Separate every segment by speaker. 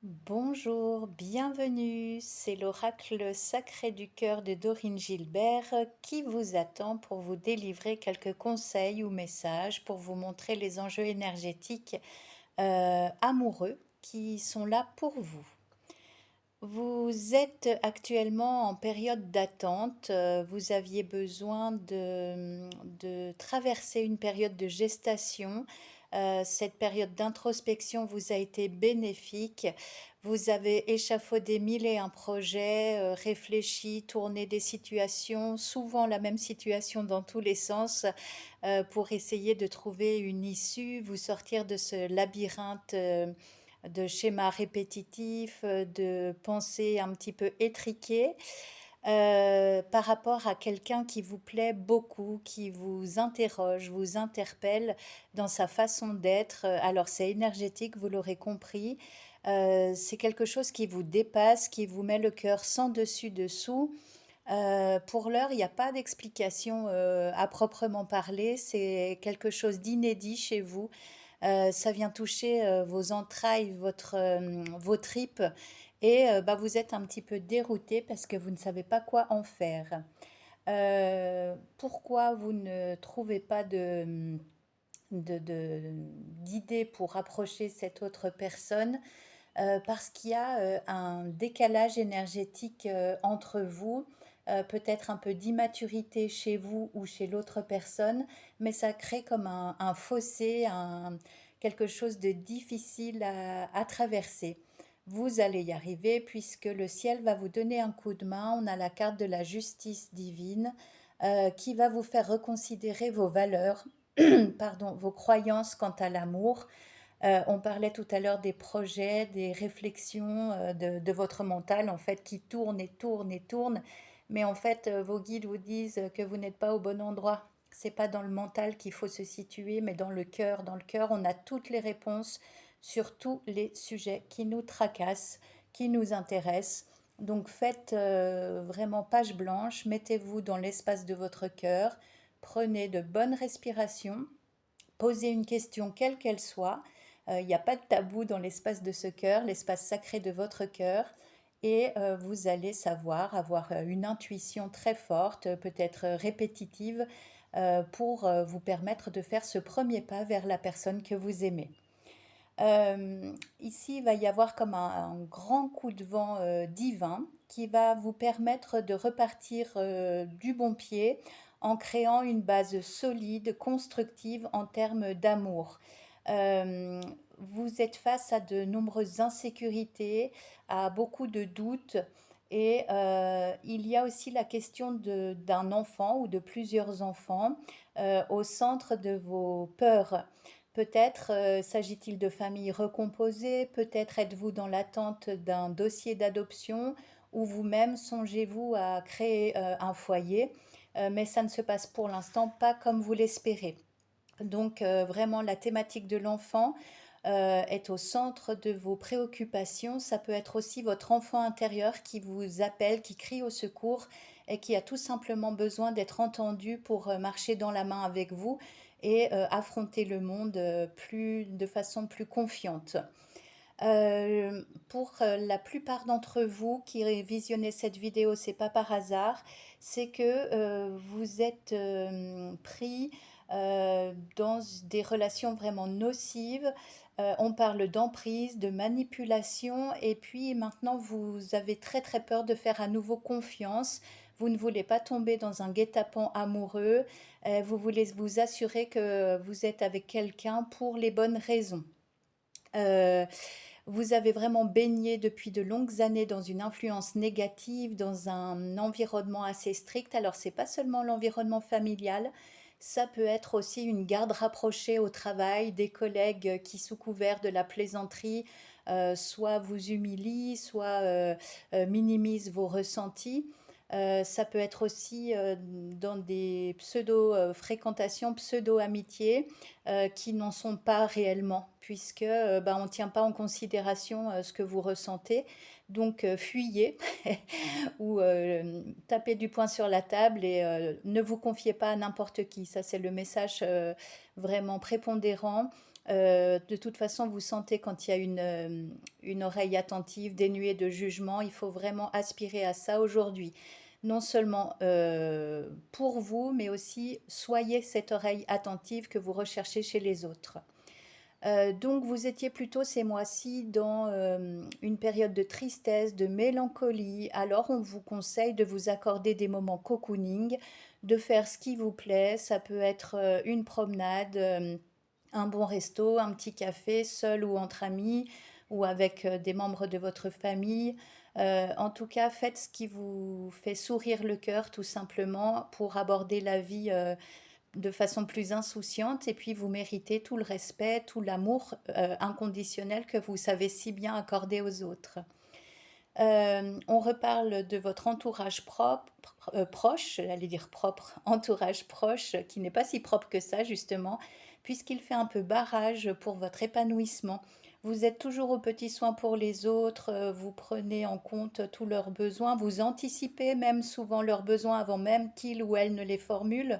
Speaker 1: Bonjour, bienvenue. C'est l'oracle sacré du cœur de Dorine Gilbert qui vous attend pour vous délivrer quelques conseils ou messages pour vous montrer les enjeux énergétiques amoureux qui sont là pour vous. Vous êtes actuellement en période d'attente. Vous aviez besoin de traverser une période de gestation. Cette période d'introspection vous a été bénéfique. Vous avez échafaudé mille et un projets, réfléchi, tourné des situations, souvent la même situation dans tous les sens, pour essayer de trouver une issue, vous sortir de ce labyrinthe de schémas répétitifs, de pensées un petit peu étriquées, par rapport à quelqu'un qui vous plaît beaucoup, qui vous interroge, vous interpelle dans sa façon d'être. Alors c'est énergétique, vous l'aurez compris. C'est quelque chose qui vous dépasse, qui vous met le cœur sans dessus-dessous. Pour l'heure, il n'y a pas d'explication à proprement parler. C'est quelque chose d'inédit chez vous. Ça vient toucher vos entrailles, vos tripes, et bah, vous êtes un petit peu dérouté parce que vous ne savez pas quoi en faire. Pourquoi vous ne trouvez pas d'idée pour approcher cette autre personne? Parce qu'il y a un décalage énergétique entre vous, peut-être un peu d'immaturité chez vous ou chez l'autre personne, mais ça crée comme un fossé, quelque chose de difficile à traverser. Vous allez y arriver puisque le ciel va vous donner un coup de main. On a la carte de la justice divine qui va vous faire reconsidérer vos valeurs, pardon, vos croyances quant à l'amour. On parlait tout à l'heure des projets, des réflexions de votre mental, en fait, qui tournent et tournent et tournent. Mais en fait, vos guides vous disent que vous n'êtes pas au bon endroit. C'est pas dans le mental qu'il faut se situer, mais dans le cœur. Dans le cœur, on a toutes les réponses sur tous les sujets qui nous tracassent, qui nous intéressent. Donc faites vraiment page blanche, mettez-vous dans l'espace de votre cœur, prenez de bonnes respirations, posez une question quelle qu'elle soit. Il n'y a pas de tabou dans l'espace de ce cœur, l'espace sacré de votre cœur. Et vous allez savoir avoir une intuition très forte, peut-être répétitive, pour vous permettre de faire ce premier pas vers la personne que vous aimez. Ici, il va y avoir comme un grand coup de vent divin qui va vous permettre de repartir du bon pied en créant une base solide, constructive en termes d'amour. Euh, vous êtes face à de nombreuses insécurités, à beaucoup de doutes. Et il y a aussi la question d'un enfant ou de plusieurs enfants au centre de vos peurs. Peut-être s'agit-il de familles recomposées, peut-être êtes-vous dans l'attente d'un dossier d'adoption ou vous-même songez-vous à créer un foyer, mais ça ne se passe pour l'instant pas comme vous l'espérez. Donc vraiment la thématique de l'enfant est au centre de vos préoccupations. Ça peut être aussi votre enfant intérieur qui vous appelle, qui crie au secours et qui a tout simplement besoin d'être entendu pour marcher dans la main avec vous et affronter le monde de façon plus confiante. Pour la plupart d'entre vous qui visionnez cette vidéo, c'est pas par hasard, c'est que vous êtes pris dans des relations vraiment nocives. On parle d'emprise, de manipulation, et puis maintenant vous avez très très peur de faire à nouveau confiance. Vous ne voulez pas tomber dans un guet-apens amoureux. Vous voulez vous assurer que vous êtes avec quelqu'un pour les bonnes raisons. Euh, Vous avez vraiment baigné depuis de longues années dans une influence négative, dans un environnement assez strict. Alors, c'est pas seulement l'environnement familial, ça peut être aussi une garde rapprochée au travail, des collègues qui, sous couvert de la plaisanterie, soit vous humilient, soit minimisent vos ressentis. Ça peut être aussi dans des pseudo-fréquentations, pseudo-amitiés qui n'en sont pas réellement, puisque bah, on ne tient pas en considération ce que vous ressentez. Donc fuyez ou tapez du poing sur la table et ne vous confiez pas à n'importe qui. Ça, c'est le message vraiment prépondérant. De toute façon, vous sentez quand il y a une oreille attentive, dénuée de jugement, il faut vraiment aspirer à ça aujourd'hui. Non seulement pour vous, mais aussi soyez cette oreille attentive que vous recherchez chez les autres. Donc vous étiez plutôt ces mois-ci dans une période de tristesse, de mélancolie. Alors on vous conseille de vous accorder des moments cocooning, de faire ce qui vous plaît. Ça peut être une promenade, un bon resto, un petit café, seul ou entre amis, ou avec des membres de votre famille. En tout cas, faites ce qui vous fait sourire le cœur, tout simplement, pour aborder la vie de façon plus insouciante. Et puis, vous méritez tout le respect, tout l'amour inconditionnel que vous savez si bien accorder aux autres. On reparle de votre entourage propre, proche, j'allais dire propre, entourage proche, qui n'est pas si propre que ça, justement, puisqu'il fait un peu barrage pour votre épanouissement. Vous êtes toujours aux petits soins pour les autres, vous prenez en compte tous leurs besoins, vous anticipez même souvent leurs besoins avant même qu'ils ou elles ne les formulent.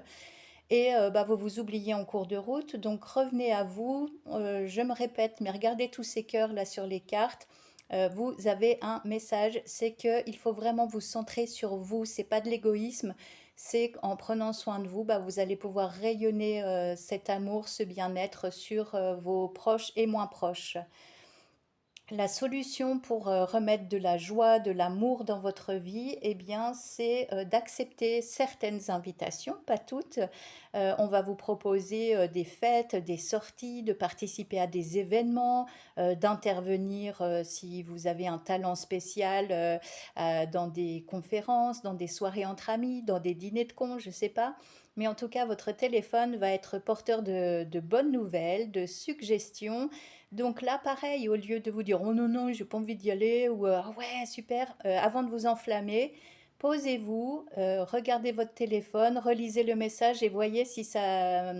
Speaker 1: Et bah, vous vous oubliez en cours de route, donc revenez à vous. Je me répète, mais regardez tous ces cœurs là sur les cartes. Vous avez un message, c'est qu'il faut vraiment vous centrer sur vous. C'est pas de l'égoïsme, c'est qu'en prenant soin de vous, bah, vous allez pouvoir rayonner cet amour, ce bien-être sur vos proches et moins proches. La solution pour remettre de la joie, de l'amour dans votre vie, eh bien, c'est d'accepter certaines invitations, pas toutes. On va vous proposer des fêtes, des sorties, de participer à des événements, d'intervenir si vous avez un talent spécial dans des conférences, dans des soirées entre amis, dans des dîners de cons, je ne sais pas. Mais en tout cas, votre téléphone va être porteur de bonnes nouvelles, de suggestions. Donc là, pareil, au lieu de vous dire oh non, non, j'ai pas envie d'y aller, ou ah ouais, super, avant de vous enflammer, posez-vous, regardez votre téléphone, relisez le message et voyez si ça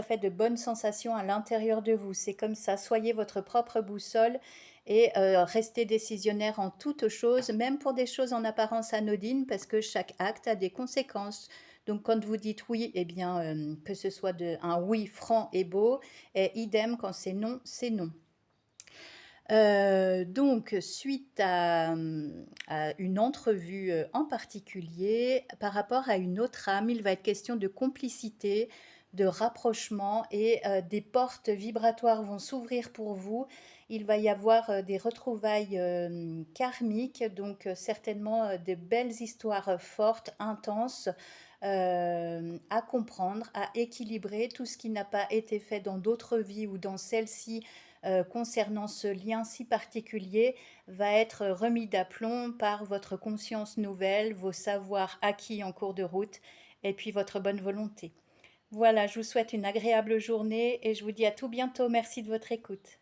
Speaker 1: fait de bonnes sensations à l'intérieur de vous. C'est comme ça, soyez votre propre boussole et restez décisionnaire en toutes choses, même pour des choses en apparence anodines, parce que chaque acte a des conséquences. Donc quand vous dites oui, eh bien, que ce soit un oui franc et beau, et idem, quand c'est non. Donc, suite à une entrevue en particulier, par rapport à une autre âme, il va être question de complicité, de rapprochement et des portes vibratoires vont s'ouvrir pour vous. Il va y avoir des retrouvailles karmiques, donc certainement de belles histoires fortes, intenses, à comprendre, à équilibrer tout ce qui n'a pas été fait dans d'autres vies ou dans celle-ci concernant ce lien si particulier va être remis d'aplomb par votre conscience nouvelle, vos savoirs acquis en cours de route et puis votre bonne volonté. Voilà, je vous souhaite une agréable journée et je vous dis à tout bientôt. Merci de votre écoute.